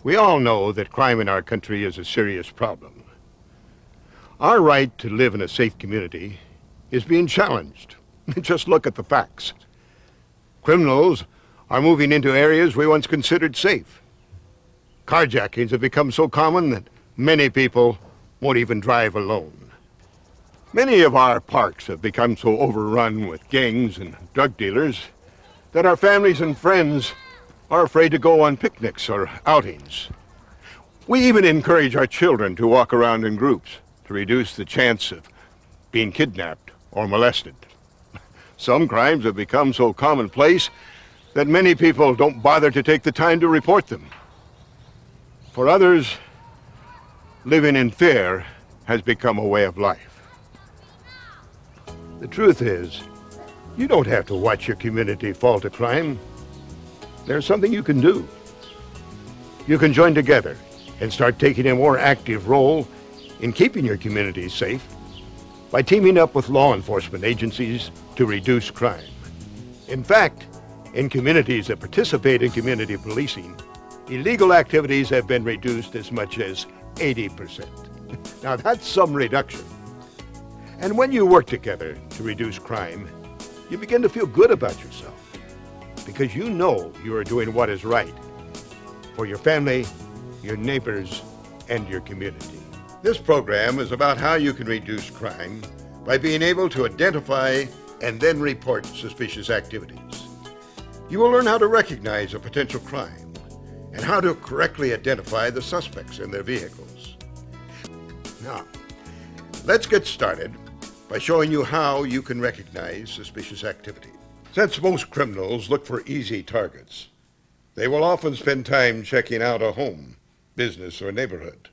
We all know that crime in our country is a serious problem. Our right to live in a safe community is being challenged. Just look at the facts. Criminals are moving into areas we once considered safe. Carjackings have become so common that many people won't even drive alone. Many of our parks have become so overrun with gangs and drug dealers that our families and friends are afraid to go on picnics or outings. We even encourage our children to walk around in groups to reduce the chance of being kidnapped or molested. Some crimes have become so commonplace that many people don't bother to take the time to report them. For others, living in fear has become a way of life. The truth is, you don't have to watch your community fall to crime. There's something you can do. You can join together and start taking a more active role in keeping your community safe by teaming up with law enforcement agencies to reduce crime. In fact, in communities that participate in community policing, illegal activities have been reduced as much as 80%. Now that's some reduction. And when you work together to reduce crime, you begin to feel good about yourself because you know you are doing what is right for your family, your neighbors, and your community. This program is about how you can reduce crime by being able to identify and then report suspicious activities. You will learn how to recognize a potential crime and how to correctly identify the suspects in their vehicles. Now, let's get started by showing you how you can recognize suspicious activity. Since most criminals look for easy targets, they will often spend time checking out a home, business, or neighborhood,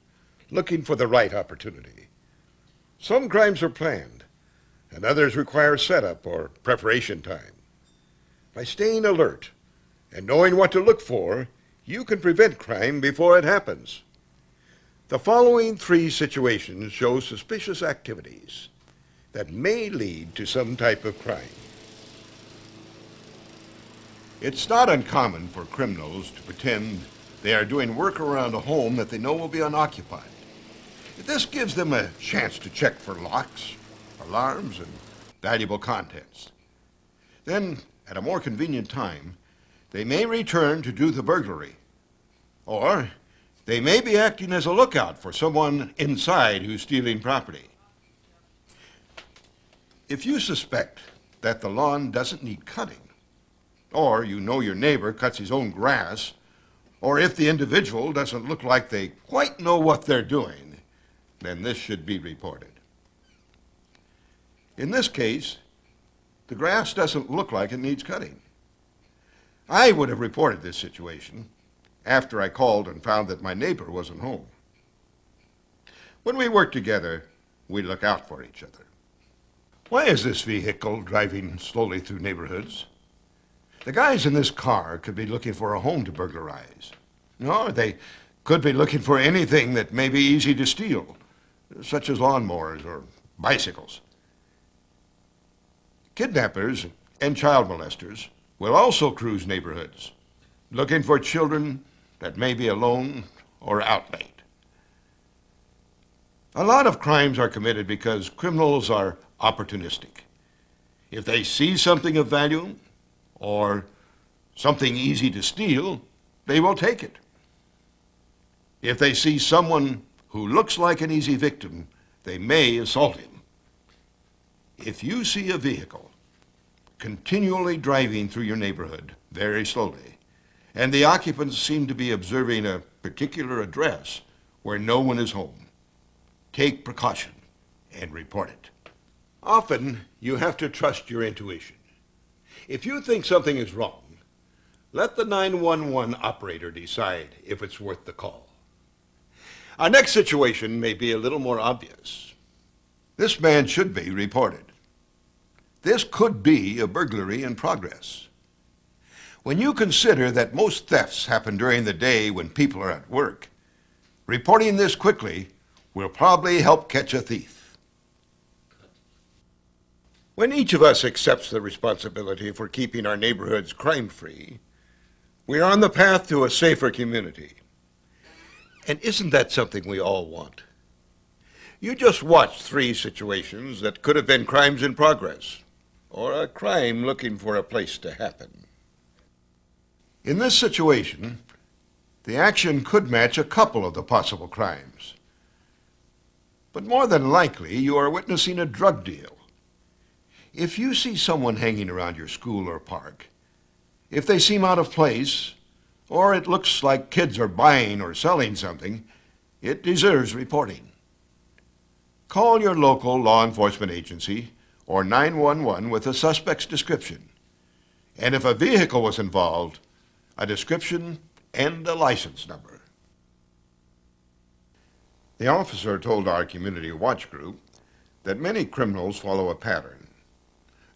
looking for the right opportunity. Some crimes are planned, and others require setup or preparation time. By staying alert and knowing what to look for, you can prevent crime before it happens. The following 3 situations show suspicious activities that may lead to some type of crime. It's not uncommon for criminals to pretend they are doing work around a home that they know will be unoccupied. This gives them a chance to check for locks, alarms, and valuable contents. Then, at a more convenient time, they may return to do the burglary. Or they may be acting as a lookout for someone inside who's stealing property. If you suspect that the lawn doesn't need cutting, or you know your neighbor cuts his own grass, or if the individual doesn't look like they quite know what they're doing, then this should be reported. In this case, the grass doesn't look like it needs cutting. I would have reported this situation after I called and found that my neighbor wasn't home. When we work together, we look out for each other. Why is this vehicle driving slowly through neighborhoods? The guys in this car could be looking for a home to burglarize. Or they could be looking for anything that may be easy to steal, such as lawnmowers or bicycles. Kidnappers and child molesters will also cruise neighborhoods, looking for children that may be alone or out late. A lot of crimes are committed because criminals are opportunistic. If they see something of value or something easy to steal, they will take it. If they see someone who looks like an easy victim, they may assault him. If you see a vehicle continually driving through your neighborhood very slowly, and the occupants seem to be observing a particular address where no one is home, take precaution and report it. Often, you have to trust your intuition. If you think something is wrong, let the 911 operator decide if it's worth the call. Our next situation may be a little more obvious. This man should be reported. This could be a burglary in progress. When you consider that most thefts happen during the day when people are at work, reporting this quickly will probably help catch a thief. When each of us accepts the responsibility for keeping our neighborhoods crime-free, we are on the path to a safer community. And isn't that something we all want? You just watched 3 situations that could have been crimes in progress, or a crime looking for a place to happen. In this situation, the action could match a couple of the possible crimes. But more than likely, you are witnessing a drug deal. If you see someone hanging around your school or park, if they seem out of place, or it looks like kids are buying or selling something, it deserves reporting. Call your local law enforcement agency or 911 with a suspect's description. And if a vehicle was involved, a description and a license number. The officer told our community watch group that many criminals follow a pattern,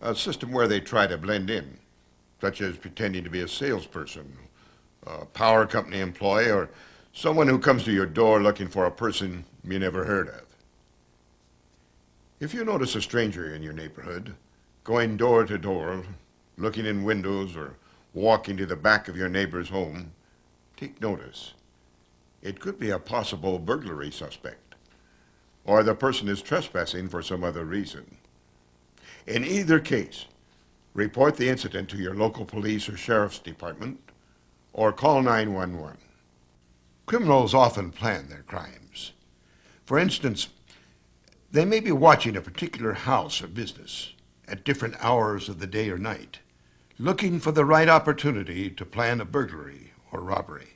a system where they try to blend in, such as pretending to be a salesperson, a power company employee, or someone who comes to your door looking for a person you never heard of. If you notice a stranger in your neighborhood, going door to door, looking in windows, or walking to the back of your neighbor's home, take notice. It could be a possible burglary suspect, or the person is trespassing for some other reason. In either case, report the incident to your local police or sheriff's department, or call 911. Criminals often plan their crimes. For instance, they may be watching a particular house or business at different hours of the day or night, looking for the right opportunity to plan a burglary or robbery.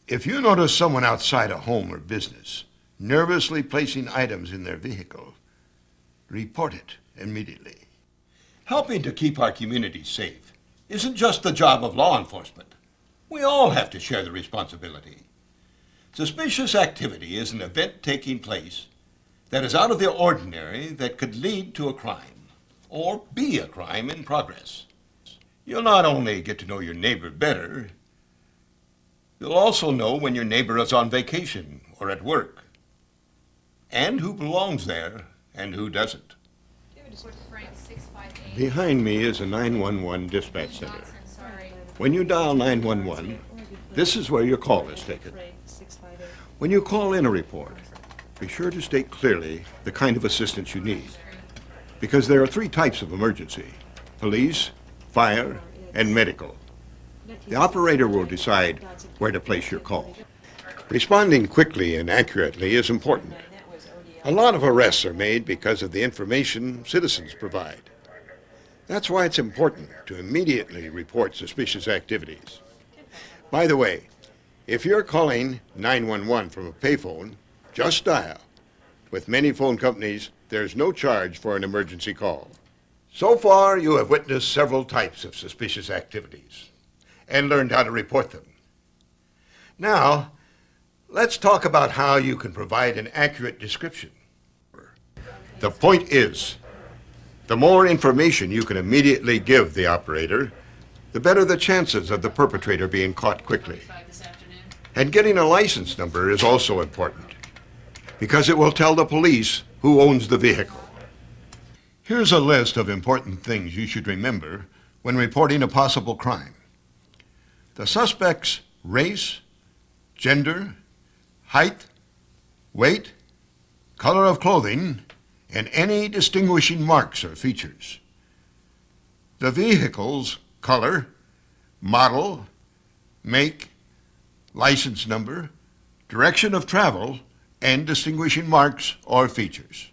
If you notice someone outside a home or business nervously placing items in their vehicle, report it immediately. Helping to keep our community safe isn't just the job of law enforcement. We all have to share the responsibility. Suspicious activity is an event taking place that is out of the ordinary that could lead to a crime or be a crime in progress. You'll not only get to know your neighbor better, you'll also know when your neighbor is on vacation or at work, and who belongs there and who doesn't. Behind me is a 911 dispatch center. When you dial 911, this is where your call is taken. When you call in a report, be sure to state clearly the kind of assistance you need, because there are 3 types of emergency: police, fire, and medical. The operator will decide where to place your call. Responding quickly and accurately is important. A lot of arrests are made because of the information citizens provide. That's why it's important to immediately report suspicious activities. By the way, if you're calling 911 from a payphone, just dial. With many phone companies, there's no charge for an emergency call. So far, you have witnessed several types of suspicious activities and learned how to report them. Now, let's talk about how you can provide an accurate description. The point is, the more information you can immediately give the operator, the better the chances of the perpetrator being caught quickly. And getting a license number is also important, because it will tell the police who owns the vehicle. Here's a list of important things you should remember when reporting a possible crime. The suspect's race, gender, height, weight, color of clothing, and any distinguishing marks or features. The vehicle's color, model, make, license number, direction of travel, and distinguishing marks or features.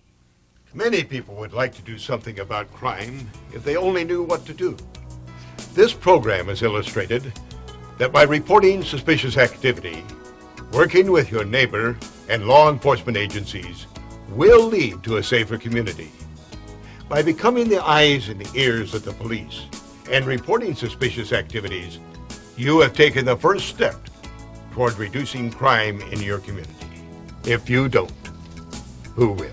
Many people would like to do something about crime if they only knew what to do. This program has illustrated that by reporting suspicious activity, working with your neighbor and law enforcement agencies will lead to a safer community. By becoming the eyes and the ears of the police and reporting suspicious activities, you have taken the first step toward reducing crime in your community. If you don't, who will?